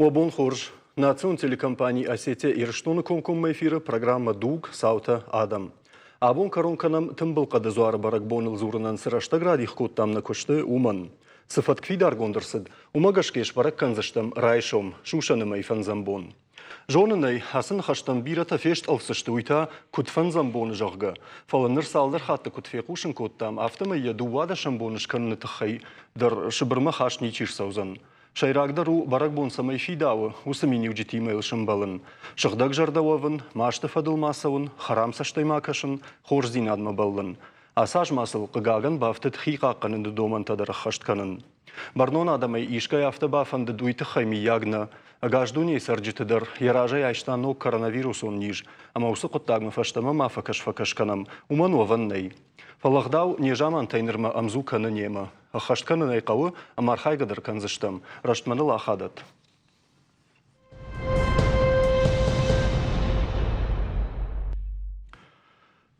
Уабон хорж. Национ телекомпании Осетия и Ирштуны конком эфира программа Дуг Саута Адам. Абон коронканам тымбыл кадызуары барак боныл зурынан сыраштаград их коттам на кошты уман. Сыфат квидар гондырсыд. Умагашкеш барак канзаштам райшом, шушаным айфан замбон. Жонынай хасын хаштан бирата фешт алсышты уйта кутфан замбон жағға. Фалыныр салдар хатты кутфеқушын коттам автомы ядуада шамбоныш канны тахай дар шыбырма хашни чирсаузан. Шайрагдару барак бон самай фидавы, усамини уджитимайл шамбалын. Шахдаг жардававын, машты фадылмасавын, харам саштаймакашын, хорзин адмабалын. Асаж масыл қыгаган бафтыт хиқаққанынды домантадар хаштканын. Барнон адамай ишкай автобафанды дуйты хайми ягна, агаждуни сарджитыдар, яражай айштанок коронавирусон ниж, амаусы құттагмы фаштама мафакаш-факашканам, уманованнай. Фалахдау нежаман тайнырма амзуканы нема, ахаштканы найқауы амархайгадар канзыштам, раштманыл ахадат.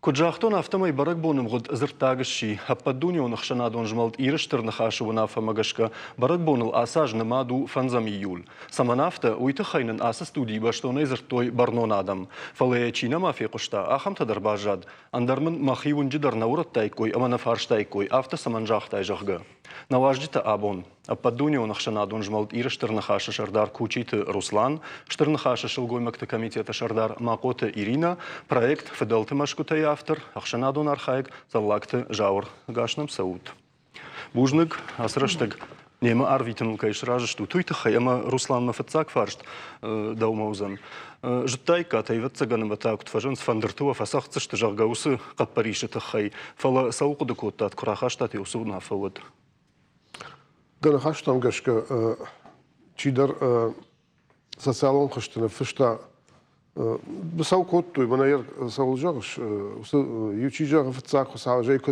Куджахтон автомай барак боным год зыртагыши, аппадуни он хшанадон жмалт ирыштыр нахашы унафа магашка, барак боныл асаж намаду фанзам июль. Саманафта уйты хайнын асы студии баштонай зыртой барнон адам. Фалая чина мафия кушта, ахам тадар бажад. Андармын махивун джидар наурат тайкой, амана фарш тайкой, авто саманжах тайжахга. Наваждита абон. Аппадуни он хшанадон жмалт ирыштыр нахашы шардар кучиты Руслан, штыр нахашы шылгой макта комитета шардар Макота Ирина, проект Федалты Машкутай автор, ахшанадон архаик, завлакты жаур гашным саут. Бужнык, асраштык, нема арвитанул кайш ражышту, туйты хаяма Руслан мафацак фаршт даумаузан. Жыттайка тайват цаганым атак тфажын сфандыртуа фасахцышты жағгаусы қаппаришыты хай, фала сауқуды коттат курахаштат еусу нафауад. Данахаштам гашка чидар социалон хаштына фышта бисау коттуй бана ер саулжагыш ючи жага фцак хосавжай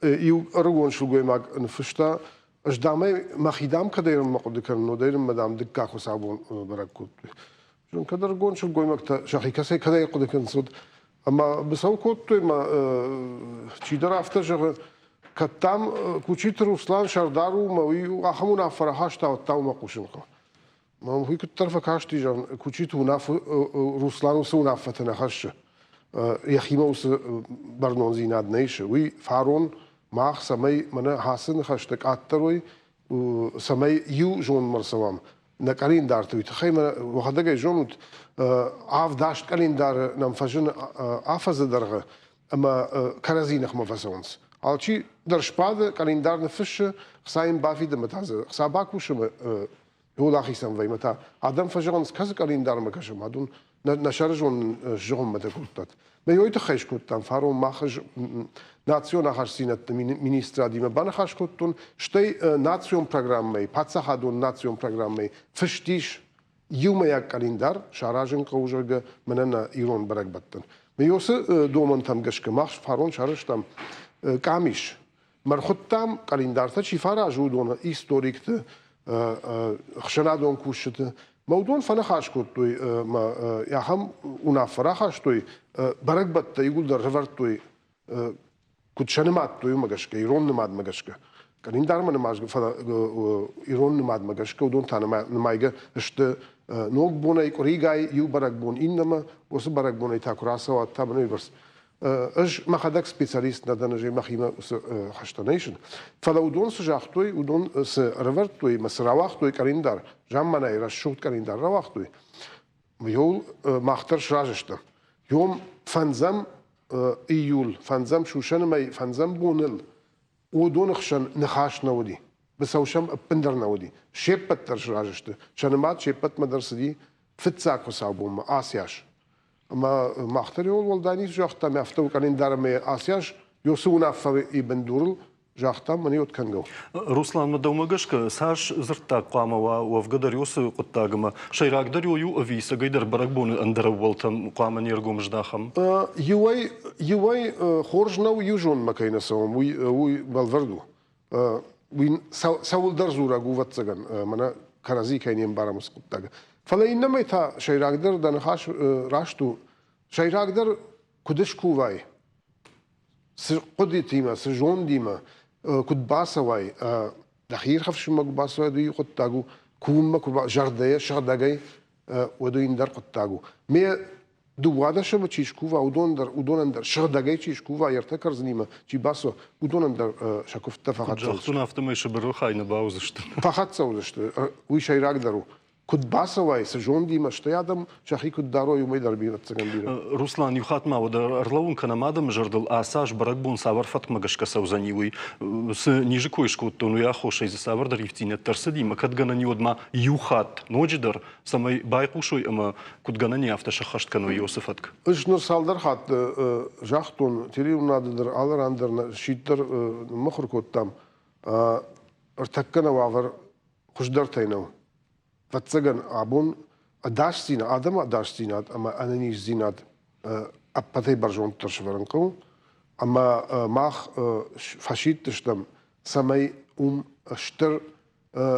ю аргон шулгой маг фышта аждамай махидам кадайрым мақудыкан нодайрым мадам дикка хосабон барак коттуй жон кадар гон шулгой магта шахикасай кадай кудыкан суд ама бисау коттуй ма чидар афта жага كتام كوشيت روسلان شردارو ما وي أخمونا فرحاش تاو ما قوشنقا ما هو كتر فكاشتي جان كوشيت وناف روسلان وسونا فتنا خش يخيما وس برنون زيناد نيش وي فارون ماخ سمي منا حسن خشتك أتروي وسمي يو جون مرسوام نكارين دارتوي تخيم وخدك جون عاف داشت كارين دار نمفجن عافز درجة أما كرزينخ مفسونس Alci dar șpadă calendar de fișă, xaim bafi de mătază, xabacu și mă ulahi să învăi măta. Adam făjeron scaz calendar mă cașăm, adun na șarjon jom mă de curtat. Me eu uite xeș curtan, faro mahaj naționa harsinat ministra di mă bana xaș curtun, ștei națion programmei, pața hadun națion programmei, fiștiș eu mă ia calendar, șarajîn căujăgă mănăna iron barak battan. Me eu să domantam gășcă mahș faron șarăștam کامیش مرخوتام کالیندار تا چی فرا جودون هیستوریک ت خشنادون کوشت موضوع فنا خاش کود توی ما یا هم اونا فرا خاش توی برگ بات یقول در رفت توی کود شنمات توی مگشک ایران نماد مگشک کالیندار من ماج فدا ایران نماد مگشک ودون تانه نمایگه اشت نوک بونه کوریگای یو برگ بون اینما وس برگ بونه تا کراسه و تا بنوی برس اج ما خدك سبيساليست ندنا جي مخيمه حشتنيشن فلو دون سجاختوي ودون س ريفرتوي مسراواختوي كالندار جامنا يرشوت كالندار رواختوي يول ما اخترش راجشته يوم فنزم ايول فنزم شوشن ماي فنزم بونل ودون خشن نخاش نودي بس وشم بندر نودي شيبت ترش راجشته شنمات شيبت مدرسدي فتساكو صابوم اسياش ما اختري والداني جاختا ما افتو كالندار مي اسياش يوسونا في بندورل جاختا من يوت كانغو Руслан мадамагашка саш зырта қамава вавгадар юсы қыттагыма шайрагдар йою ависа гайдар баракбоны андаравалтам қаманергом ждахам юай хоржнау южон макайнасом уй балварду وين ساول درزورا قوة سجن منا كرازي كاينين بارا مسقط فلا إنما يتا شيراقدر دنخاش راشتو شيراقدر كدش كوواي قدي تيما سجون ديما كد باسواي دخير خفش مق باسواي دي قد تاقو كوما كوبا جردية شغداجي ودوين در قطعو مي دوواده شب چیش کووا ودون در شغداجي چیش کووا يرتكر زنيمة چی باسو ودون در شكفت فقط جاختون افتمای شبرو خاين باوزشت فقط سوزشت ويش هيراك درو كنت باسواي سجون دي مشتي ادم شخي كنت دارو يومي دربي تسغندير Руслан юхат ма вода арлаун канамадам жардал асаж баракбун савар фатмагашка саузаниуи с ниже койшку тону я хошай за савар дарифтине тарсади макадгана ни одма юхат нодждар самай байкушой ама кудгана не автошахашт кану Йосифатк. Ыш нур салдар хат жахтун тириунадыр алар андыр шиттер мохр коттам артаккана вавар хушдар тайнау فاتسجن عبون أداش زينات آدم أداش زينات أما أنا نيش زينات أبتي برجون ترشفرنكو أما ماخ فاشيت تشتم سمي اشتر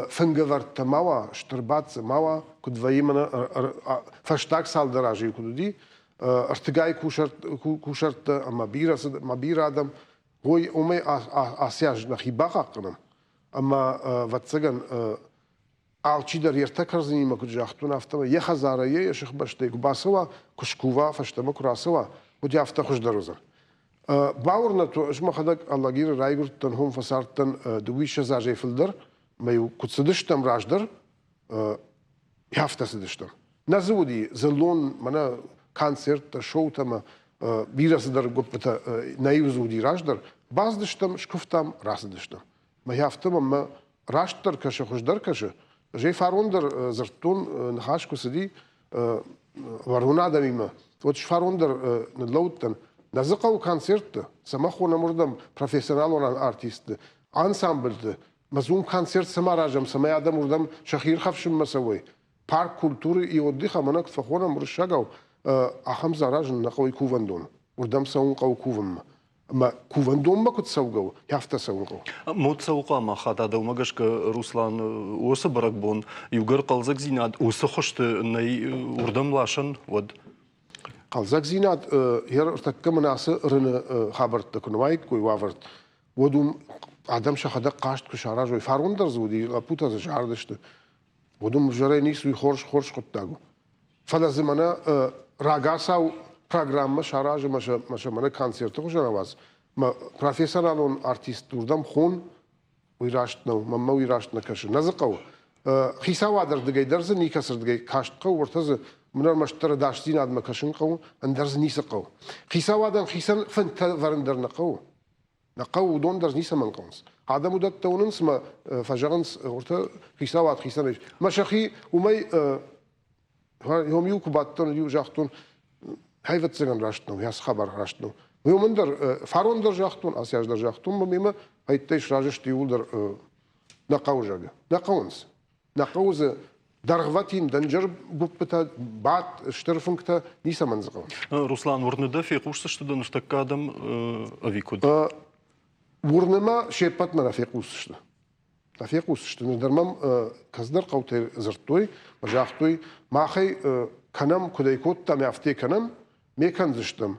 فنجفرت ماوا اشتر بات ماوا كد ويمنا فاشتاك سال دراجي كدودي ارتقاي كوشرت أما بير آدم هوي أمي آسياج نخي باقا قنم أما فاتسجن алчидар يرتكر زني ما كنت جاختون أفتما يخزارية يشخ بشتيك باسوا كشكوفا فشتما كراسوا ودي أفتا خوش دروزر باورنا تو إشما خدك الله غير رايغر تنهم فسارتن دويش زاجي فلدر ما يو كنت سدشتم راجدر يافتا سدشتم نزودي زلون منا كانسيرت شو تما بيرس در قبتا نايوزودي راجدر باز دشتم شكفتم راس دشتم ما يافتم ما راشتر كشه خوش در كشه جاي فاروندر زرتون نخاش كسدي ورونا دميما وتش فاروندر ندلوتن نزقوا كونسرت سمخو نمردم بروفيسيونال ولا ارتيست انسامبل مزوم كونسرت سما راجم سما ادم مردم شخير خفشم مسوي بارك كولتوري يودي خمنك فخونا مرشقو اخم زراج نقوي كوفندون وردم سون قو كوفم ما كوفندون ما كنت سوقو يافتا سوقو مود سوقا ما خاطا دوماغشك روسلان اوس بركبون يوغر قلزك زيناد اوس خشت ني وردم لاشن ود قلزك زيناد هير ارتكم ناس رن خبرت كنوايك كوي وافرت ودوم ادم شخدا قاشت كشاراج وي فاروندر زودي لابوتا زشاردشت ودوم جري نيس وي خورش قطاغو فلازم انا راغاساو программа шараж маша мана концерт خوش نواز ما پروفيسورالون ارتيست وردم خون ويراشتنو مما ويراشتنا كش نزقو خيسا وادر دغي درز نيكسر دغي كاشتقو ورتز منر مشتر داشتين اد مكشنقو اندرز نيسقو خيسا وادن خيسن فنت ورندر نقو دون درز نيس منقونس هذا مدة تونس ما فجرنس ورت خيسا واد خيسن مشخي ومي هم يوكو باتون يو جاختون هاي فتسجن راشتنو ياس خبر راشتنو ويومندر فاروندر جاختون اسياج در جاختون بميما هاي تيش راجش تيولدر نقاوجاga نقاونس نقاوز درغواتين دنجر بوبتا بات شترفنكتا نيسا منزقون روسلان ورندا في قوشتشت да нуштакадам авикуд ورنما شيبات ما رفيقوسشت رفيقوسشت ندرمم كزدر قوتي زرتوي وجاختوي ماخي كنم كديكوت تام يفتي كنم ميكن زشتم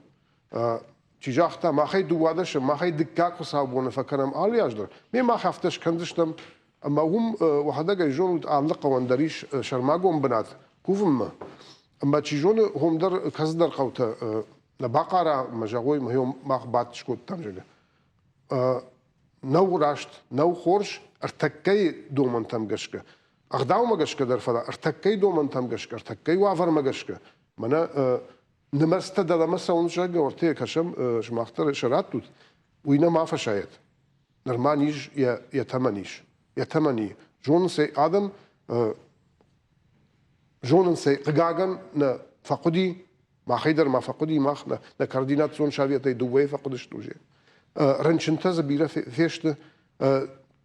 تجاهتا ما خي دوادش ما خي دكاك وصابون فكنم علياجدر ما خفتش كنزشتم اما هم وحدا جايجون تعلق وندريش شرماغون بنات كوفم اما تيجون هم در كزدر قوت لبقرة مجاوي ما هم ما خباتش كوت تمجل نو راشت نو خورش ارتكي دومن تمجشك اغداو مجشك در فلا ارتكي دومن تمجشك ارتكي وافر مجشك منا نمسته دا مسا ونشاقة ورتيه كشم شماختر شراتوت وينا ما فشايت نرمانيش يا تمني جون سي آدم جون سي قاقاقن نا فقدي ما خيدر ما فقدي ما كارديناتسون شاويتي دوي فقدش توجي رنشنتا زبيرة فيشت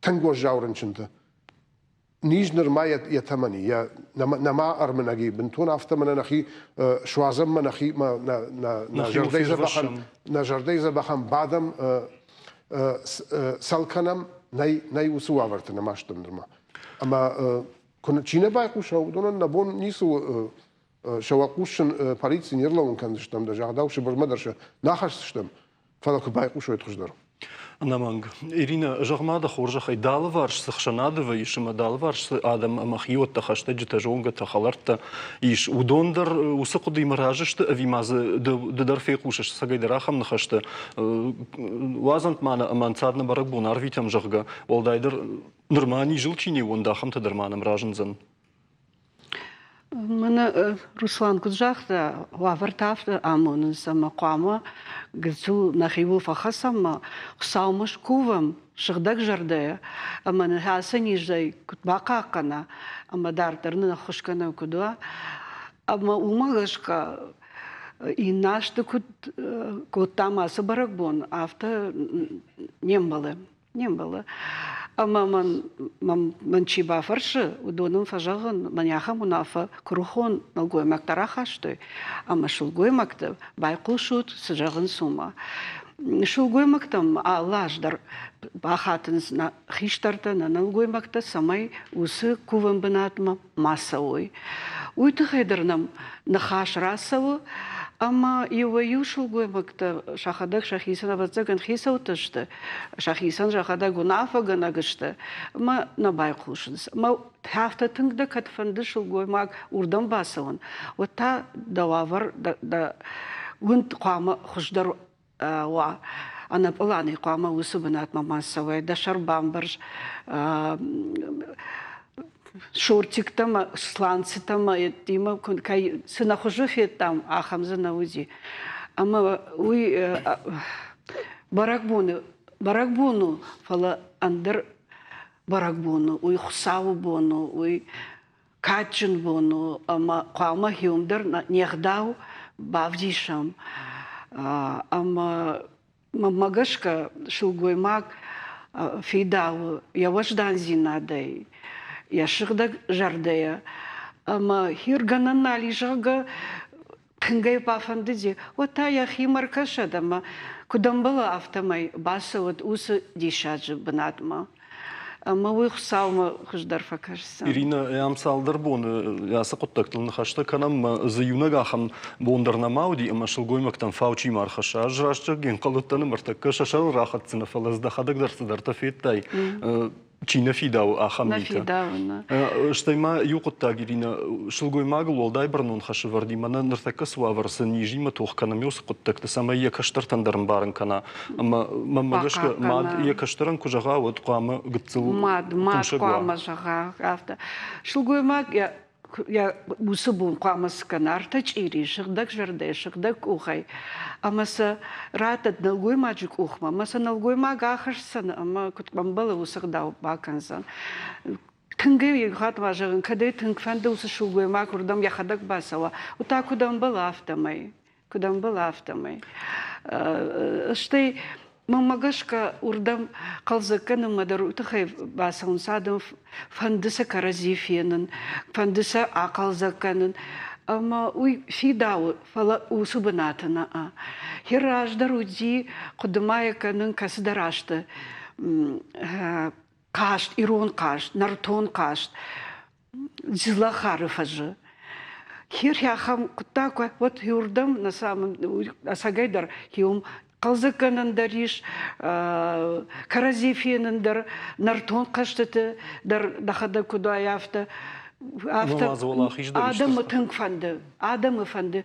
تنقو جاو رنشنتا نيج نرما يتمني يا نما أرمناجي بنتون أفتمنا نخي شوازم منخي ما نجرديزة بخم بعدم سالكنم ناي وسوا ورتنا ماشتم نرما أما كنا تشينا بايقوش أو دونا نبون نيسو شواقوشن باريس نيرلون كان دشتم دجاعداوش برمدرش ناخش دشتم فلك بايقوش ويتخش درو Наманг. Ирина Жагмада хоржа хайдалы варш сахшанадова ишима далы варш адам амахиот тахашта джитажонга тахаларта иш удондар усакуды маражышты авимазы дар фейкушаш сагайдарахам нахашта вазант мана аманцадна барак бунар витям жагга олдайдар нормани жилчини вондахам тадарманам ражынзан. Мене Руслан Куджахта вавертафта амонын сама қама гцу нахиву фахасама хсаумаш кувам шыгдак жардая аманы хасан иждай кутбакакана ама дартарны нахушкана кудуа ама умагашка и нашты куттамасы баракбон авто не было. Ама ман чиба фаршы удоным фажагын маняха мунафа крухон налгой мактарахашты ама шулгой макта байкулшут сыжагын сума шулгой мактам алаждар бахатын на хиштарта на налгой макта самай усы куван бынатма масауй уйты хайдырнам нахаш расавы Ама юваю шулгой макта шахадак шахисан бацаган хисаутышты. Шахисан шахадак унафа ганагышты. Ма набайкушынс. Ма тафта тыңда катфанды шулгой мак урдан басылын. Вот та дававар да унт қама хуждар ва. Ана планы қама усубынат мамасавай да шарбамбарж шортик там, сланцы там, тима, кай сынахожуфе там, ахамза на узи. Ама уй баракбуну, фала андер баракбуну, уй хусаву бону, уй качын бону, ама кама хюмдер нехдау бавдишам. Ама мамагашка шулгоймак фидау, я вождан зинадай. Я шыгдак жардая, ама хирганан алижага тынгай пафандыди. Вот та я химаркаша дама, кудам была автомай баса вот усы дишаджи бнатма. Ама уй хсаума хуждар факашса. Ирина ямсалдар бон яса коттактылны хашта канам заюнага хам бондарна мауди ама шылгоймактан фаучи мархаша жрашча ген калыттаны мартакка шашар рахатсына фалазда хадагдар тафеттай. Чина фидау ахамнита. Штайма юқотта Ирина шылгоймагыл олдай барнун хашы варди мана ныртакка суаварсы нижима тухкана мёс коттакты сама якаштартандарым барын кана. Ама мамагашка мад якаштаран кужага вот қама гыцыл. Мад қама жага авта. Шылгоймаг я усыбун қамас канарта чири шыгдак жардай шыгдак ухай. Амаса ратат налгой маджик ухма, амаса налгой мага ахарсан, ама кутбамбала усагдау бакансан. Тынгы егат важагын, кадай тынгфанды усы шулгой маг урдам яхадак басава. Ута кудам была автомай, Штай мамагашка урдам қалзаканы мадару тахай басаун садым фандыса каразифиянын, фандыса ақалзаканын. Ама уй фидау фала усубанатана. Хираждар уди кудмаяканын касдарашты. Кашт, ирон кашт, нартон кашт. Зилахары фажы. Хир яхам кутаква вот юрдам на самом асагайдар хиум қалзаканын дариш, каразифиянын дар нартон каштыты дар дахада кудаяфта. Адам фанды.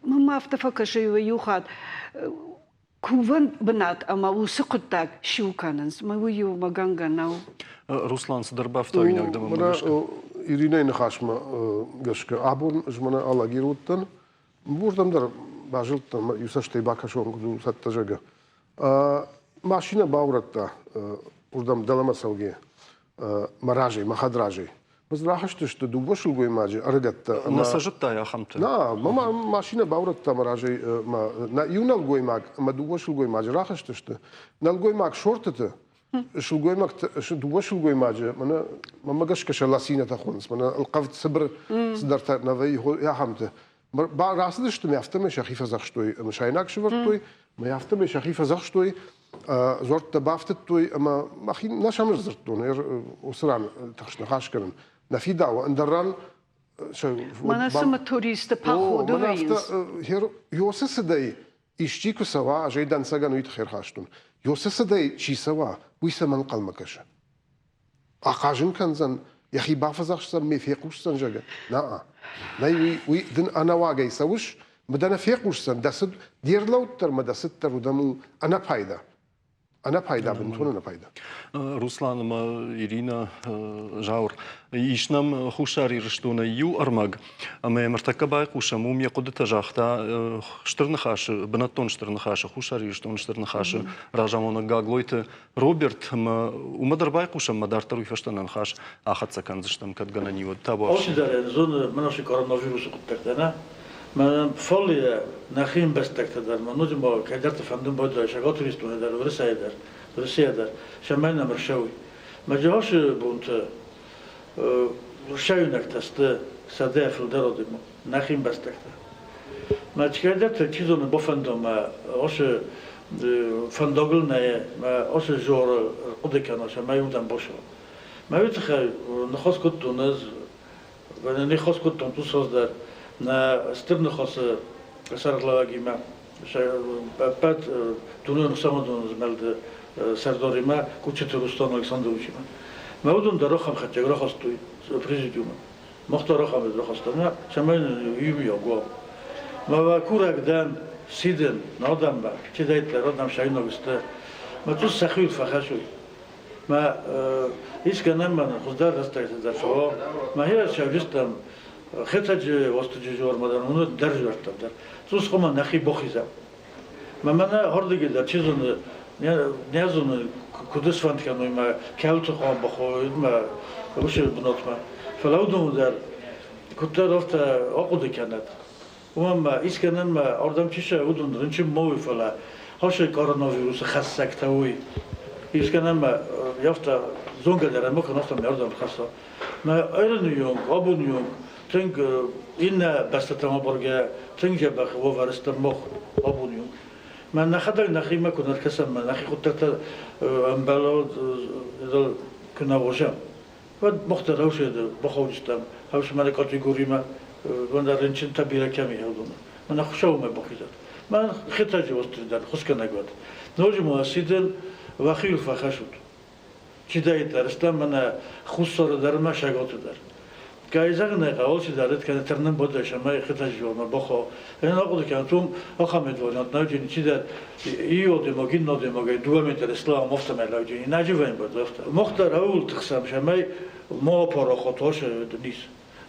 Мама автофакашева юхат. Куван бнат, ама усы куттак шиукананс. Маю маганганау. Руслан Садарбафта иногда мамагашка. Ирина инахашма гашка. Абун жмана алагируттан. Бурдамдар бажылттан юсаштай бакашон гуду саттажага. Машина бауратта бурдам даламасалге маражей, махадражей. Возрахашты, что дубошил гоймаджи, аргатта. Насажатта я хамта. На, мама машина бауратта маражей, на юнал гоймаг, ма дубошил гоймаджи, рахашты, что нал гоймаг шортата, шил гоймаг, дубошил гоймаджи, мама гашка шаласина тахонс, мана алқавт сабр сдарта навей я хамта. Ба расды, что мы автоме шахифа захштой, шайнак шварттой, мы автоме шахифа захштой, зорта бафттой, ама махин нашамыр зартон, усран тахшна хашкаран. На фидау, андаран. Мана сама туриста походу вейнс. Йосы седай إشتيكو سوا جيدا سجن ويتخير خاشتون يوسس ده شي سوا ويسا من قلمكش أقاجن كان زن يا أخي بافزاش سن مي فيقوش سن جاجا لا وي دن أنا واجي سوش بدنا فيقوش سن دست دير لو تر ما دست تر ودمو أنا فايدة بنتون أنا فايدة Руслан, Ирина, Жаур. Ишнам хушари рштуна ю армаг. Аме мартакабай хушам умя кудета жахта штырнахаш, бенатон штырнахаш, хушари рштун штырнахаш. Ражамона гаглойте Роберт умадарбай хушам мадартару фаштанан хаш ахатсакан зштам кадгананивод табо. Ошидаре зон манаши коронавирус куттактана. من فعلی نخیم بستک در من نوزم با کدرت فندم باید داشت اگر توریستونه در روسیه در شمای نمرشوی مجاهش بونت شوی نکتست ساده فلدر آدیم نخیم بستک ما چکدرت چیزونه بفندم آش فنداگل نه ما آش جور قدکنه شمای اونم باشه ما وقتی نخواست کتونز و نخواست کتون تو ساز در на стърнахоса сарлагима път тунен само до змелда сардорима кучето Рустам Александровичима маудон да рохам хача рохостой президиума мохта рохам рохостана шамайн юмио го мава курагдан сиден надамба чедайт родам шайногста ма тус сахил фахашуй ма исканам ман хуздар растайт за шо ма я шавистам خطج واسط جوار مادر اونو درج ورتم در توس خما نخی بخیزم من هردگی در چیزون نیازون کدوس فند کنم ما کلت خام بخوید ما وش بنات ما فلودم در کتر رفت آقود کند ما ایش کنن ما آردم چیشه اودون رنچی موی فلا هاش کاروناویروس خاصک توی ایش کنن ما یافت زونگ درم مکن افتم یاردم خاصا ما ایرانیون آبونیون تنگ این بستم برگه تنگ جبخ و ورستم مخ آبونیون من نخدای نخی مکند کسم من نخی خود تا امبلاد دل کناوشم و مختار هوشید بخوجستم هوش من کاتگوری ما وندار رنچین تبیره کمی هودم من خوشم بخیزد من خطاجی وستری در خوش کنگود نوجم واسیدن وخیل فخشود چی دایت درستم من خوشسار در ما شگات در کایزاگنه قاولش دارد که ترنم بود شما خطاجی ما بخو این آقای که انتم آخامد ولاد ناجین چی در ایو دماغین نادماغی دوامتر اسلام مفتم علاجی ناجوین بود رفت مختار اول تقسم شما ما پارا خطاش نیست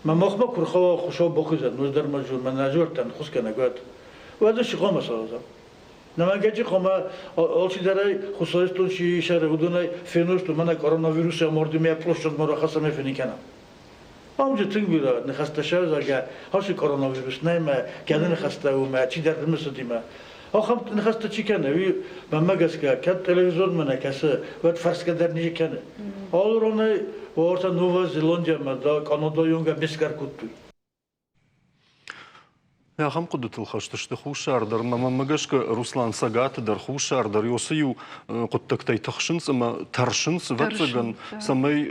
من مخمه کرخوا خوشا بخوزد نوز در مجور من ناجورتن خوش کنگود و ادش قام سازم نمانگه قام آلچی داره خصوصیتون چی شهر بودنای فنوشتو من کرونا مردم یا پروشت مرخص میفنی کنم آموزه تنگ بیرا نخسته شاید اگر هاشی کرونا نیم کنه نخسته و ما چی در مسدیم آخام نخسته چی کنه وی من مگس که کت تلویزیون منه کسی وقت فرض کردن نیه کنه آلرونه وارتا نووا زیلندیا مدا کانادا یونگا بیشتر کتوی Я хам кудут илхаштышты хушар дар мамагашка Руслан Сагат дар хушар дар йосию куттактай тахшынс ама таршынс ватсаган самай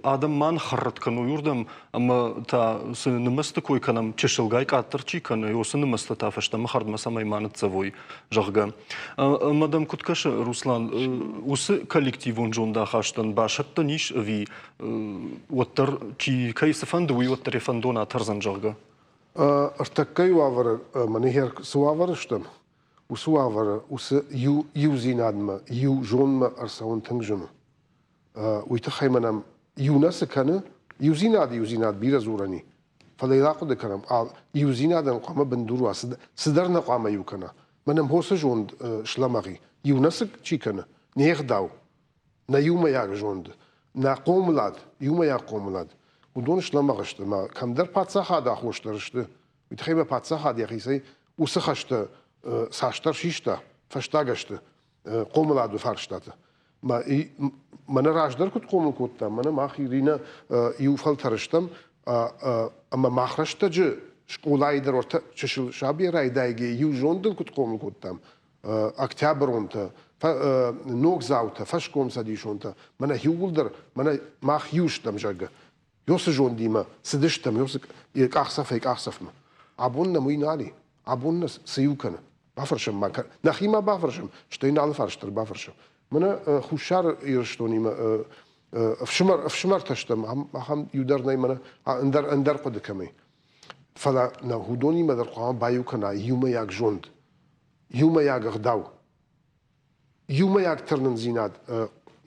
адам ман харраткан уюрдам ама та сынымасты койканам чешилгай каттырчи кана йосынымасты тафашта махардма самай манат завой жагга мадам куткаша Руслан усы коллективун жонда хаштан башатта ниш ви оттар чи кайсафанду и оттар фандона тарзан жагга ارتكي وافر منهير سوافر شتم وسوافر وس يو زيناد ما يو جون ما ارسون تنجم ويتخي منام يو ناس كان يو زيناد بيرا زوراني فلا يلاقوا ذكرهم يو زيناد قام بندوروا صدرنا قام يو كنا منام هو سجون شلامغي يو ناس شي كنا نيغ داو نا يو ما يا جوند نا قوملاد يو ما يا قوملاد ودون شلما غشت ما كم در پاتسا هذا خوش درشت ويتخيب پاتسا هذا يا خيسي وسخشت ساشتر شيشتا فشتاغشت قوملاد فرشتات ما من راجدر كنت قوم كنت من ما خيرينا يوفل ترشتم اما ما خرجت ج شقولاي در ورت تشل شابي رايدايجي يو جوندل كنت قوم كنت اكتوبر انت نوك زاوتا فشكوم سديشونتا من هيولدر من ما خيوشتم جاga يوس جون ديما سدشتم يوس يكاخسف ما عبونا موينالي عبونا سيوكنا بافرشم ما نخيما بافرشم شتين على فرشتر بافرشم منا خوشار يرشتوني ما افشمر تشتم هم يدرني منا اندر قد كمي فلا نهودوني ما در قام بايو كنا يوم ياك جوند يوم ياك غداو يوم ياك ترنن زيناد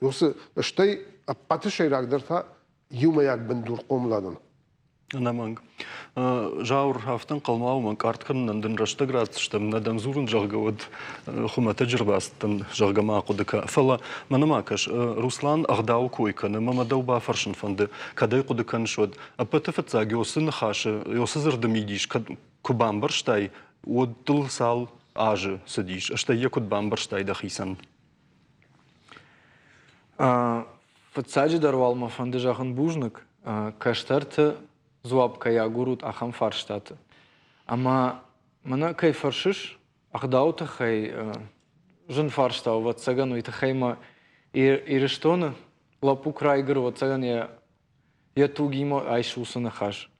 يوس شتي اباتش يراك درتا يوم ياك بندور قوم لادن أنا مانج جاور هافتن قلماو من كارت كن ندن رشتا جرات شتم ندم زورن جرجود خما تجربة استن جرجا ما قدك فلا من ما كش روسلان أغداو كوي كن ما مدو بافرشن فند كداي قدك نشود أبتفت زاج يوسن خاش يوسزر دميديش كوبام برشتاي ودل سال آج سديش أشتاي يكود بام برشتاي دخيسن فتساجي دروال ما فند جاخن بوجنك كشترت زوابка я гурут ахам фарштат. Ама мана кай фаршиш ахдаута хай жен фарштау вот цагану и тахайма и рештона лапу крайгер вот цаган я тугимо айшуса нахаш.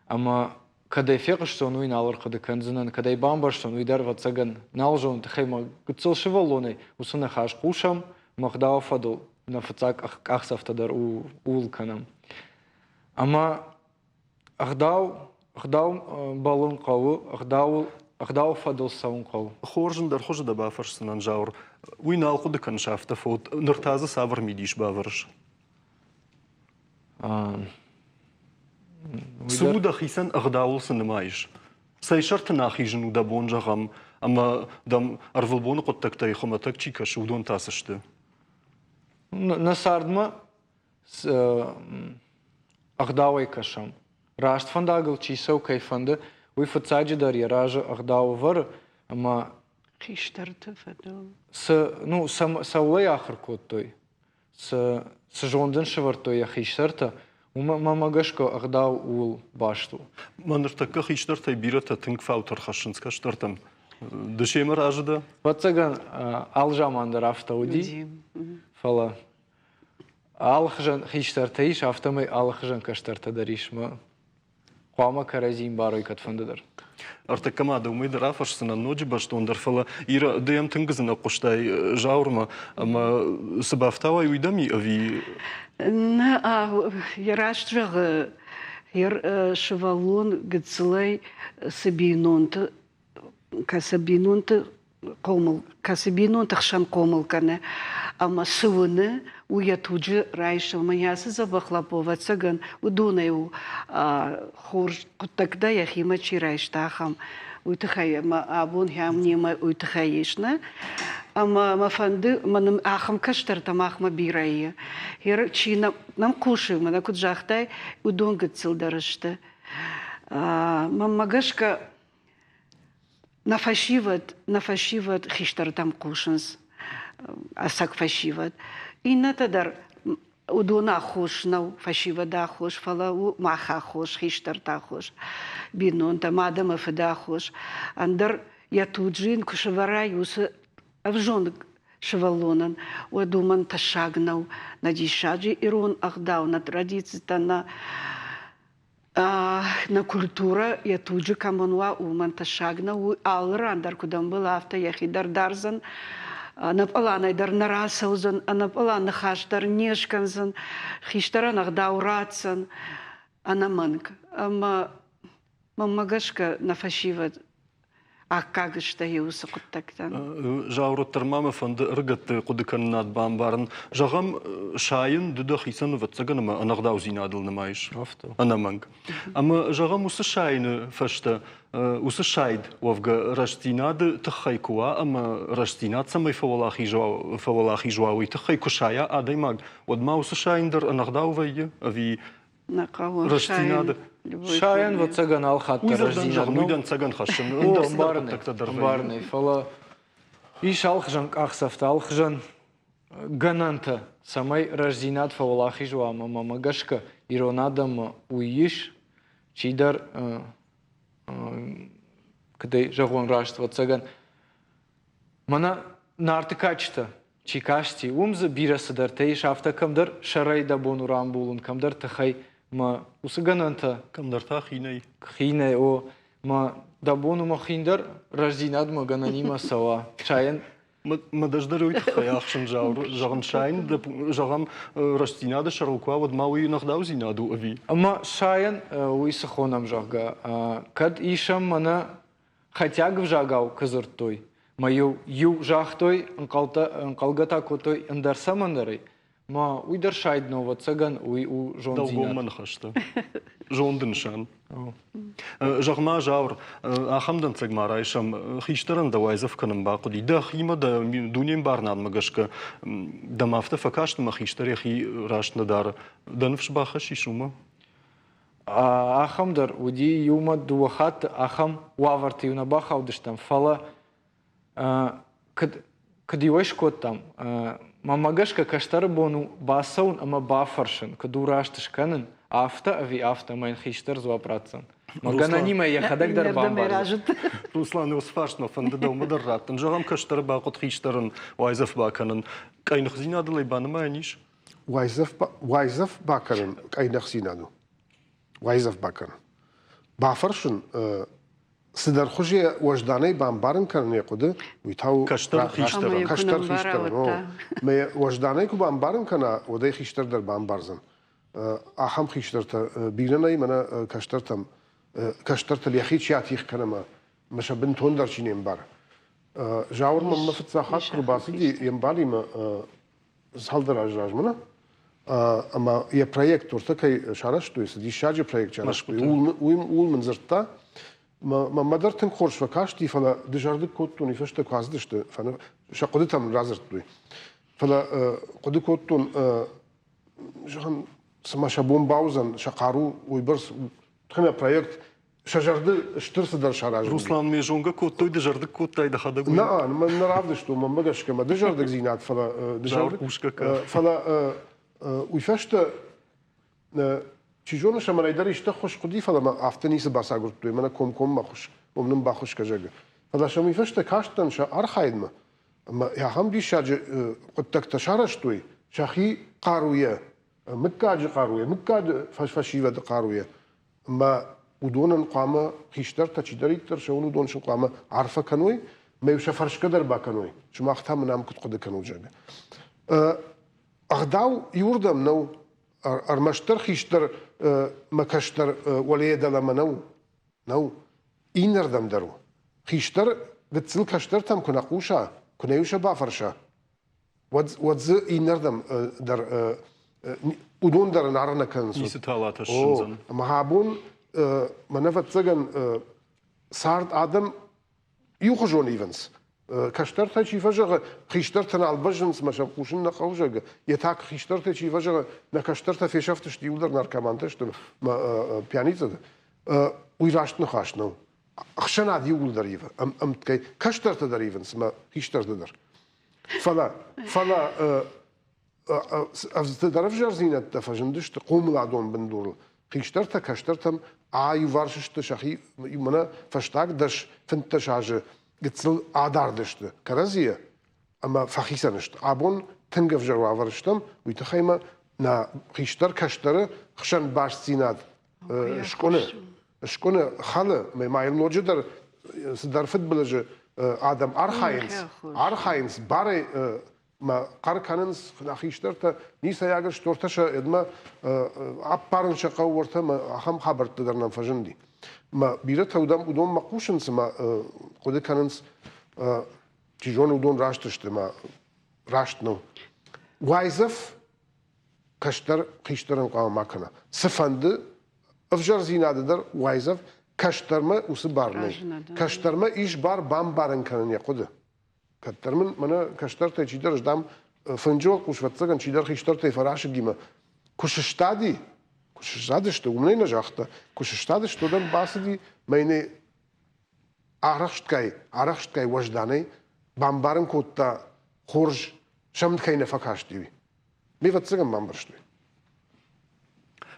Ама когда фега что ну и налар когда канзанан когда и бамба что ну и дар вот цаган налжон тахайма гцел шевалоны усана хаш кушам махдау фадул на фацак ахсафтадар улканам. Ама أخداو بالون قاو أخداو فضل سون قاو خورجن در خوش دبا فرسنان جاور وين القد كان شافته فوت نرتاز سافر ميديش بافرش سودا خيسن أخداو سنمايش سيشرت ناخيجن ودبون جغم أما دم أرفلبون قد تكتاي خمتك تشيكش ودون تاسشته نساردما أخداوي كشام راست فنداغل چیسو کای فنده وی فتساجی در یراج اخداو ور اما خیشترت فدو نو سولی آخر کود توی جوندن شور توی خیشترت وما مگشکو اخداو اول باشتو من ارتکا خیشترت بیرت تنگ فاوتر خشنسکا شترتم دشیمر آجده واتسگن آلجامان در افتاودی فلا آلخجن خیشترتیش افتامی آلخجن کشترت دریش ما قامة كرازين باروي كتفندر. أرتك ما دومي درافش سنة نوجي باشتون در فلا إيرا ديم تنجزنا قشتاي جاورما أما سبافتاوا يدمي أبي. نا يراش رغ ير شوالون قدسلي سبينونت كسبينونت قومل كسبينونت خشان قومل كنا أما سوونه ويتوجه رايش ومياس زبخلابوفا تسجن ودونيو خورج قطك يا خيمة شي رايش تاخم ويتخيل ما أبون هامني ما ويتخيشنا أما فند من أخم كشتر تماخ ما بيرايا هير شي نم كوشي ما نكود جاختاي ودون قتسل درجته ما مجشك نفشيفت خشتر تم كوشنز أساق فشيفت إن تدر ودونا خوش نو فشيفت دا خوش فلا معها خوش خشتر تا خوش بينون تمادم فدا خوش أندر يتوجين كشوارا يوس أفجون شوالونن ودومن تشاغنو надишаджи ирон ахдау на традицията на култура я туджи камануа уманта шагна у алран дар кудам была авто яхи дар дарзан на палана дар нарасаузан на палана хаш дар нешканзан хиштара ахдау ратсан ана манк ама мамагашка на фашиват А как что я усакуттактан? Жауру термама фанд ргат кудыкан над бамбарн. Жагам шайын дуда хисан ватсаганама анагдау зинадыл намайш. Анаманг. Ама жагам усы шайны фашта усы шайд вавга раштинады тахайкуа ама раштинад самай фавалахи жуауи тахайку шая адаймаг. Одма усы шайндер анагдау вайе ави раштинады. Шаян вот цаган алхатта рождения. Уйдан цаган хашын. Барный. Фала. Иш алхжан ахсафта алхжан гананта самай рожденат фавалахи жуама мамагашка иронадам уиш чидар когда жагон рашт вот цаган мана нартыкачта чикашти умза бирасы дар тейш автакамдар шарайда бонурам булун камдар тахай ما وسجننت كم درتا خيني خيني او ма дабону махиндер рожденад магананима сава. Чаян Мадаждаруйт хаяхшин жаур, жаган шайн, жагам растинада шарлква, вот мауи нахдаузинаду ави. Ама шаян уисахонам жага. Кад ишам мана хатяг в жагау казыртой. Маю ю жахтой анкалгата котой андарсамандарай. Ма уйдар шайднова цаган уй у жонзинат. Долгоман хашта. Жондын шан. Жагма жаур, ахамдан цагмара ишам хиштаран да вайзав канам бақуди. Да хима да дунем барнан магашка. Да мафта факашт ма хиштаре хи рашна дар. Да нфш баха шишума. Ахам дар уди юма дуахат ахам ваварти юна баха удыштам. Фала кадиоиш коттам. Мамагашка каштар бону басаун ама бафаршин. Кадураштыш канын. Афта ави афта майн хиштар 2%. Магананима я хадак дар бамбар. Руслан усфашно фанда да умадарраттан. Жагам каштар бақут хиштаран вайзав баканын. Кайнах зинадалай банама аниш? Вайзав баканын кайнах зинаду. Вайзав баканын. Бафаршин сидар хуже вожданай бамбарын канын якуды. Каштар хиштаран. Каштар хиштаран. Ме вожданай ку бамбарын кана одай хиштар дар бамбарзан. Ахам хиштарта бирнай мана каштартам каштарта ляхи чатих канама маша бинтон дар чинем бар. Жаур мамма фитсахат крубасиди ямбали ма салдар ажражмана. Ама я проект орта кай шараш то есть дишаджи проект шараш. Ул манзарта ма мадартен хоршва кашти фала дежарды коттун и фешта каздышты фана шакодитам разыртуй. Фала коди коттун жахан Самаша бомбаузан шақару уйбарс тхана проект шажарды штырсы дар шараж. Руслан межонга коттой дежардык коттай да хада гуй. На, man равды что man магашка ма дежардык зинат фала дежардык. Фала уйфашта чижона шамарайдар ишта хош куди фала ма афтани се басагурт туй мана ком махуш. Омнам бахуш кажага. Фала шами фашта каштан ша архайдма. Ма я хам дишаج коттак ташараш туй шахи qaruya. مكاج قاروية مكاج فشيفة قاروية ما ودون قامة خيشتر تشدري تر شون ودون شو قامة عارفة كنوي ما يشفرش قدر باكنوي شو ما أختها من عم كنت قد كانوا جانا أخداو يوردم نو أرمشتر خيشتر مكشتر وليد لما نو إنردم درو خيشتر بتصل كشتر تام كنا قوشا كنا يوشا بافرشا ودز إنردم در ودون در نارنا كنسو. نيستالات الشنزن. مهابون منفت سجن سارد آدم يخرجون إيفنس. كشترت هاي شيء فجأة خيشترت أنا البجنس مش بقولشن نخوجة يتاك خيشترت شيء فجأة نكشترت في شفتش تيولر ناركمانتش تل ما بيانيزة ويراشت نخاشنو. أخشان عادي يقول دريفة أم كي كشترت دريفنس ما خيشترت در. فلا درف جرزينة تفجندش تقوم العدون بندور خيشترت كشترتم يوارشش تشخي منا فشتاك دش فنتش عجة قتل عداردشت كرزية أما فخيسنشت عبون تنقف جروا ورشتم ويتخيما نا خيشتر كشتر خشن باش سيناد شكونه خاله ما يلنوجه در فت بلجه آدم أرخاينس باري ما قاركاننس خيشترتا نيسا ياغش تورتشا ادما ابارن شقا ورتا ما هم خبرت درنا فجندي ما بيرتا ودم مقوشنس ما قد كاننس تيجون ودون راشتشت ما راشتنو وايزف كشتر خيشترن قام ماكنا سفند افجر زيناد در وايزف كشتر ما وسبارني كشتر ما ايش بار بام بارن كانن يقود كتر من منا كشترت تشيدر جدام فنجو كوش فتسكن تشيدر خيشترت فراش جيما كوش شتادي شتو ومنين نجحت كوش شتادي شتو دم باسدي ميني عرشت كاي وجداني بامبارن كوتا خورج شمت كاي نفكاشتي مي فتسكن بامبرشتي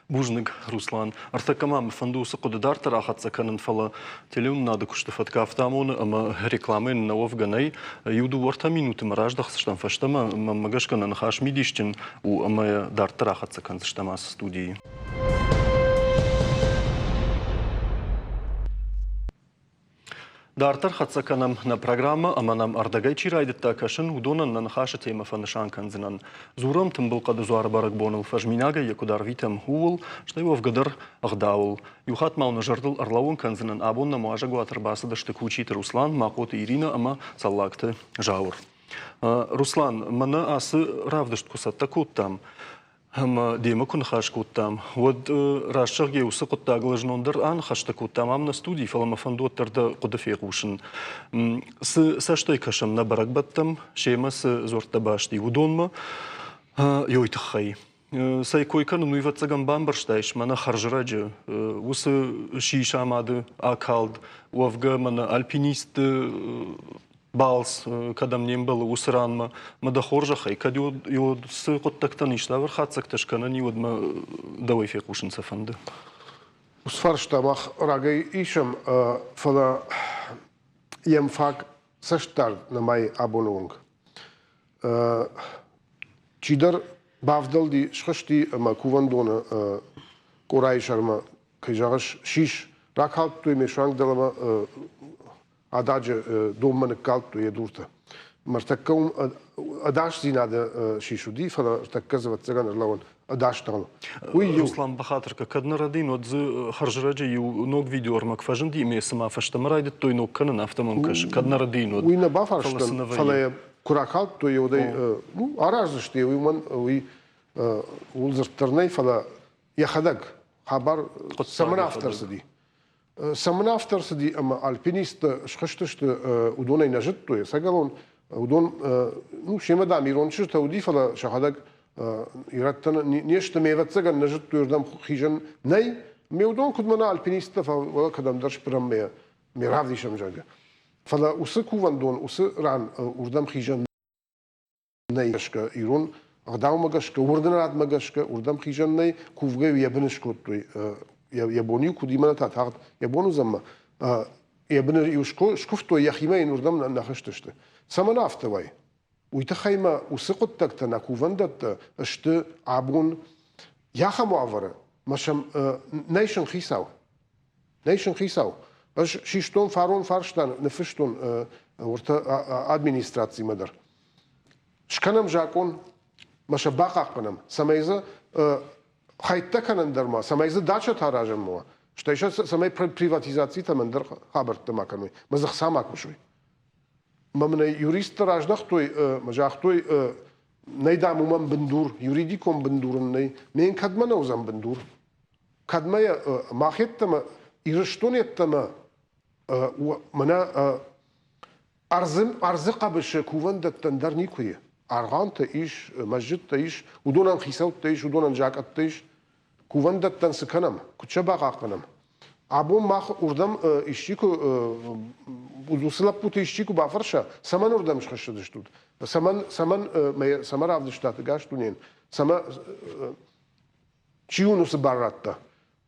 Бужник Руслан. Артакамам фандуса кодедар тарахатса канен фала телеун надо куштафат кафтамон ама рекламы на Овганай юду ворта минуты мараждах штам фаштама магашкана нахаш мидишчин у ама дар тарахатса кан штама студии. Дартар хатсаканам на программа аманам ардагай чирайдытта кашын удонан на нахаша тема фанышан канзинан. Зурам тымбылқады зуар барак боныл фажминага якудар витам хуул, что его вгадар ағдаул. Юхат мауна жардыл арлауын канзинан абонна муажа гуатарбасы дашты кучит Руслан, Макоты Ирина, ама саллакты жаур. Руслан, мана асы равдышт кусатта куттам. Ама дема кун хаш куттам. Вот рашчах геусы кутта глажнондыр ан хашта куттам. Ам на студии фаламафандуаттарда кудафеғушын. Саштай кашам на барак баттам, шема с зорта башти удонма, йойтахай. Сай койкан нуйватсагам бамбарштайш, мана харжраджа, усы шишамады акалд, уавга мана альпинист балс, когда мне было усранма, мадахоржахай, когда его с коттактан ишлавар хатсакташкана не вот мы давай фекушинца фанды. Усфарштамах рагай ишам фала емфак саштар на май абонунг. Чидар бавдал ди шхашти ма кувандона корай шарма кайжагаш шиш ракалт туй мешанг далама адаже домман калт туй дурта. Мартаккум адаш зинада шишуди фала такказват цаган лавон адаш тал. Руслан Бахатырка кадна радин от харжраджи ю ног видеор макфажен ди ме сама фаштамарайдет той ног канан автомонкаш кадна радин от уйна бафарштан фала куракалт туй одай ну араждышты уйман уй улзыртырнай фала яхадаг хабар саман авторсыди. Саман авторсыди ама альпинист шхыштышты удонай нажит туй сагалон удон ну шемада мирончы тауди фала шахадаг ираттан нешта меватсаган нажит туйрдам хижан най меудон кудмана альпиниста фала кадам дарш прам ме миравди шамжага фала усы кувандон усы ран урдам хижан най гашка ирон ағдау магашка урданат магашка урдам хижан най кувга ябнышко туй ябони кудимана татагт ябону замма ябны юшко шкуфто яхимай урдам нахыштышты саман автовай уйтахайма усыкоттакта на кувандатта ашты абун яха муавара машам нейшн хисау аш шиштон фарон фарштан нефштон орта администрации мадар шканам жакон маша бақақпанам самайза хайтта канандарма самайза дача таражам муа что еще самай приватизации тамандар хабарта макануй мазах самакушуй мамна юрист раждах той мажах той найдам умам бендур юридиком бендурн най мен кадмана узам бендур кадмая махеттама ирштонеттама мана арзы қабышы кувандаттан дар никуе арғанта иш масжидта иш удонан хисаутта иш удонан жакатта иш кувандаттан сыканам куча бақақпанам абу мах урдам ишчику удусылап путы ишчику бафарша саман урдам шхашыдыштут саман равдыштаты гаштунен сама чиунусы барратта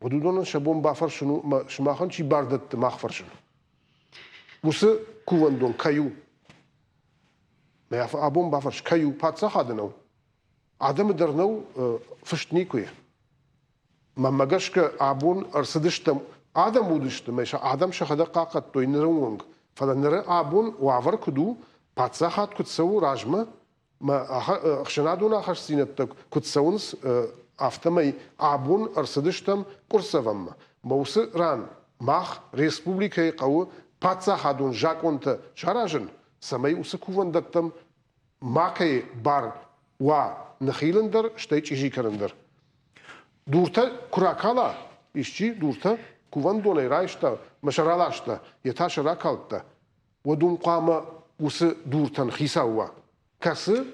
удудонан шабон бафар шмахан чи бардатты махфаршын усы кувандон каю абон бафарш каю патса хадынау адам дырнау фыштникуе мамагашка абон арсыдыштам адам удышты меша адам шахада қақат той нырыңонг фала ныры абон уавар куду патса хат кутсау ражма ахшанадуна хашсинетта кутсаунс автомай абон арсыдыштам курсавамма маусы ран мах республикай қауы патса хадун жаконта шаражын самай усы кувандаттам макай бар ва нахиландар штай чижикарандар дурта куракала ишчи дурта кувандонай райшта машаралашта яташа ракалта водун қама усы дуртан хисауа касы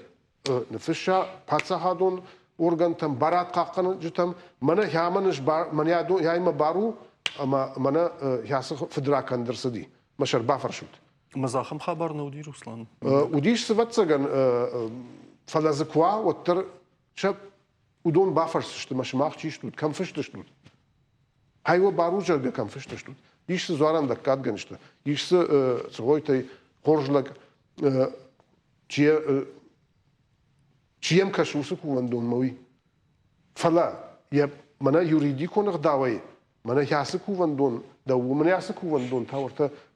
нефиша патса хадун органтам барат қаққаны жутам мана яманыш бар мана яйма бару ама мана ясы федракандырсыди машар бафаршут мазахам хабар науди Руслан удиш сыватсаган фалазыква оттыр шап удон бафарсышты машмах чиштут камфыштыштут хайва бару жарга камфыштыштут ишсы зуаранда кадганышты ишсы цгойтай хоржлак чием кашусы кувандон мои фала я мана юридиконах давай мана ясы кувандон да умана ясы кувандон таурта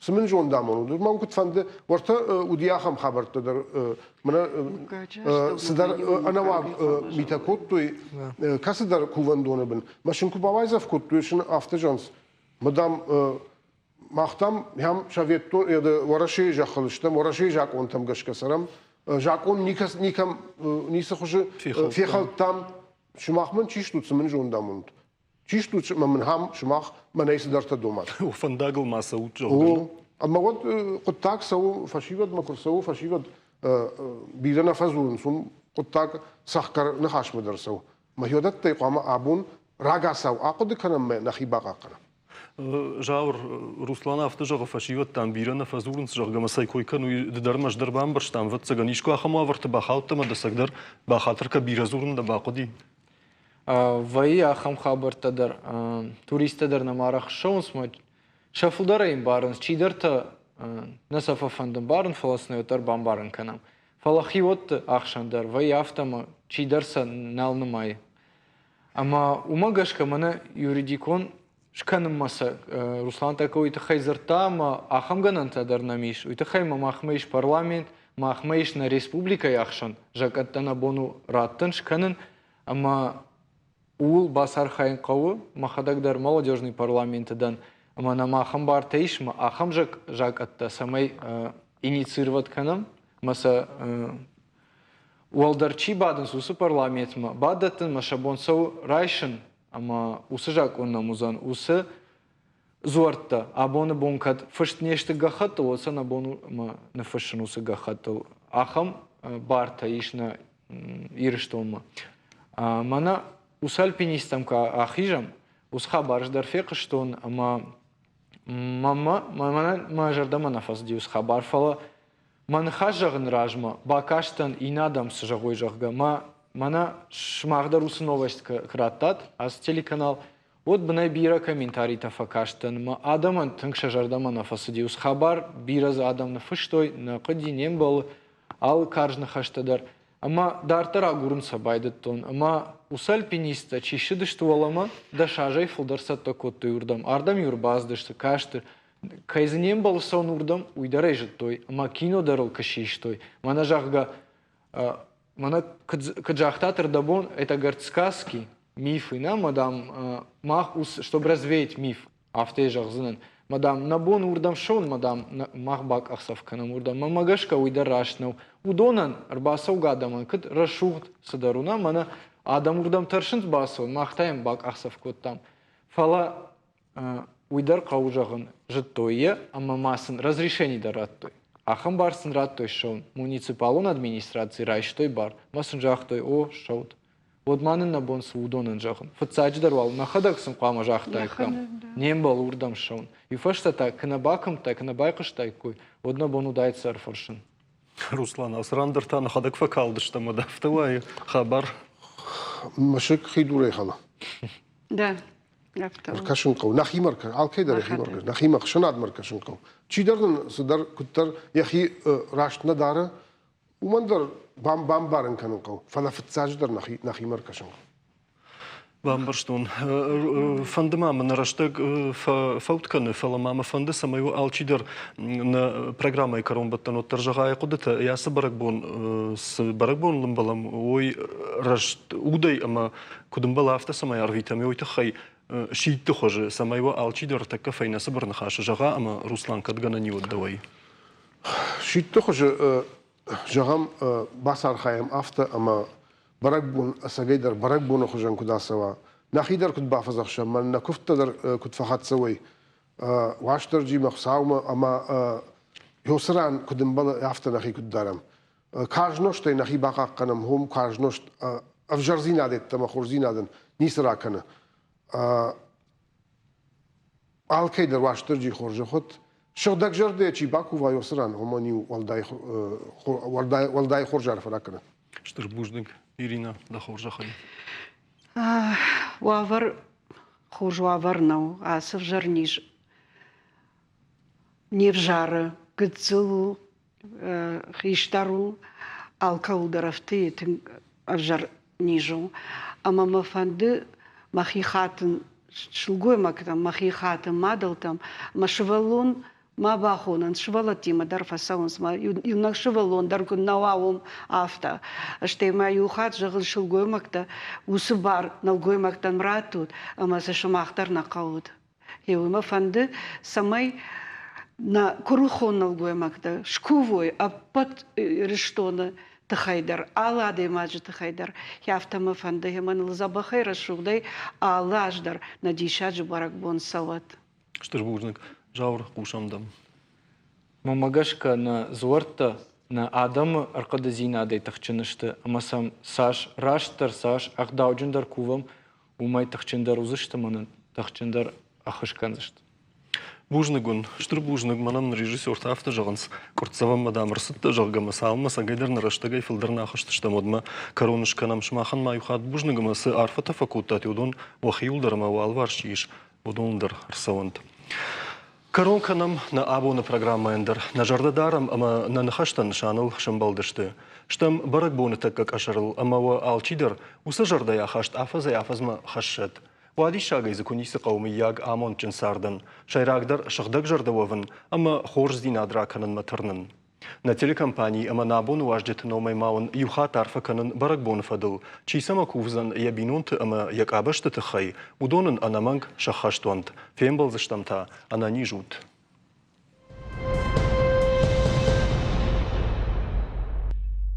سمن جون دامون ما كنت فند ورتا وديا خم خبرت در منا صدر انا وا ميتا كوتوي كاسدر كوفن دون بن ماشن كو باوايزف كوتويشن افتر جونز مدام مختم هم شافيتو يا ورشي جاخلشتم ورشي جاكون تم گشكسرم جاكون نيكم نيس خوش في خلطام شماخ من چيش توت سمن جون دامون چيش توت من هم شماخ من ايس درت دومات وفنداغل ما سوت جو اما قد قطاك سو فشيبد ما كرسو فشيبد بيرنا فزون سوم قطاك سحكر نخاش مدرسو ما يودت تيقام ابون راغا سو اقد كنم نخي باقا قنا جاور روسلان автожога фашиват там бирана фазурн жога масай койка ну дармаш дарбам барштам ват цаганишко ахама варта бахалтама да сагдар бахатырка биразурн да бақоди вай ахам хабартадар туристадар намарах шоусма шафулдарайм барынс чидерта насафа фандам барын фаласнайотар бамбарын канам фалахиот ахшандар вай автама чидерса налнымай ама умагашка мана юридикон шканым маса Руслан такой это хайзартама ахамганантадар намиш это хайма махмейш парламент махмейш на республика яхшан жакаттана бону раттан шканын ама ул басар хайн кавы махадагдар молодежный парламентадан ама на махам бартейшма ахам жакатта самай инициировать канам маса уалдарчи бадын сусы парламентма бадатын машабонсау райшын ама усы жак онна музан усы зуартта абоны бонкат фышт нешті гахатты олса на бону на фышын усы гахатты ахам барта ишна ирыштолма мана ус альпинистамка ахижам усха барждар феқыштон ама мама жардама нафас ди усха барфала ман хажагын ражма бакаштан инадам сжагой жагга мана шмагдар усы новость краттат аз телеканал вот бнай бира комментарий тафакаштан ма адаман тыңша жардама нафасы ди усха бар бираз адам нафыштой на қадинем бол ал каржны хаштадар ама дартара гурунса байдыттон ама ус альпиниста чишидыштуалама да шажай фулдарсатта коттой урдам ардам юрбаздышты кашты кайзынем болсон урдам уйдарай жыттой ама кино дарыл кашиштой мана жагга мана каджахтатыр дабон это говорит сказки мифы на мадам мах чтобы развеять миф автежах знан мадам набон урдам шон мадам махбак ахсавканам урдам мамагашка уйдарашнау удонан арбасау гадаман кыт рашугт садаруна мана адам урдам таршынт басу махтаем бак ахсавкоттам фала уйдар каужагын жыттойе ама масын разрешений дараттой ахам барсын раттой шон муниципалон администрации райштой бар масын жахтой о шаут вот манын набон судонын жахын фыцадждар вал нахадаксын қама жахтайкам нем бол урдам шон и фаштата кнабакам та кнабайкыштай кой одна бон удайцар фаршын Руслан асрандырта нахадак факалды штама да втывай хабар مشك خيدوري خلا Да. كاشن قو نخي مركز على كيدر يخي مركز نخي مركز شناد مركز شن قو چی دردن صدر كتر يخي راشتنا داره ومن در بام بارن كانوا قو فلا فتساج در نخي مركز شن Бамбарштон. Фандема на раштаг фаутканы фаламама фанды самайу алчидер на программой каромбаттан от торжагая кудата ясы баракбон с баракбон лымбалам ой рашт удай ама кудымбала авто самай арвитами ой тахай шиитты хоже самайу алчидер такка файнасы барна хашы жага ама Руслан кадгана не отдавай. شيت خоже جهام باسار خايم أفتا أما بركبون أسجيدر بركبون خجان كدا سوا نخيدر كنت بحفظ أخشام من نكفت در كنت فحط سوي واشتر جي مخساوما أما يوسران كنت مبلا أفتا نخي كنت دارم كارجنوش تي نخي باقا قنم هم كارجنوش أفجرزين عدد تما خورزين عدد نيسرا كنا الكيدر واشتر جي خورج خد شغدك جرده چی باکو و یوسران همانی والدای خورجار فراکنه. Штырбужник Ирина да хоржахай. وافر خورج وافر نو عصف جرنيج نيرجار قدزلو خيشتارو الكول درفتي تن أفجر نيجو أما ما فند مخي خاتن شلقوي مكتم مخي خاتم مادلتم ما شوالون ما باخونن شوالتي ما درفا ساونس ما يونك شوالون دركن نواوم آفتا اشتي ما يوخات جغل شلقوي مكتا وسبار نلقوي مكتا مراتود أما سشماختر نقاود يوم فند سماي на курухоннал гоймакта шкувой а под рештона тахайдар ала демаджи тахайдар яфтама фанда хеман забахайра шугдай алаждар на дишаджи баракбон сават Что ж бужник, жаур кушамдам. Мамагашка на зуарта на адам аркадазина адай тахчынышты. Амасам саш раштар саш ахдауджиндар кувам умай тахчындар узышты манын тахчындар ахышканзышты. Бужнигун, штыр бужник манам режиссер тафта жағынс. Куртсавам мадам рысытты жағгама салма сагайдар нараштагай филдарна ахыштышта модма коронышканам шмахан маюхат бужнигама сы арфата факультати удон вахиулдарма валваршиш удондар рсавант. Коронканам на абуна программа эндер. На жардадарам ама на нахаштан шаныл шамбалдышты. Штам барак боны так как ашарыл ама ва алчидер уса жардая хашт афаза афазма хашшет. Вади шагай законисы қауми яг амон чынсардан. Шайрагдар шыхдак жардававын, ама хорздин адраканын матырнын. На телекомпании ама набон важдет номай маун юха тарфаканын барак бон фадыл. Чисама кувзан ябинунт ама як абашты тыхай. Удонын анаманг шахаштуант. Фембалзыштамта анани жут.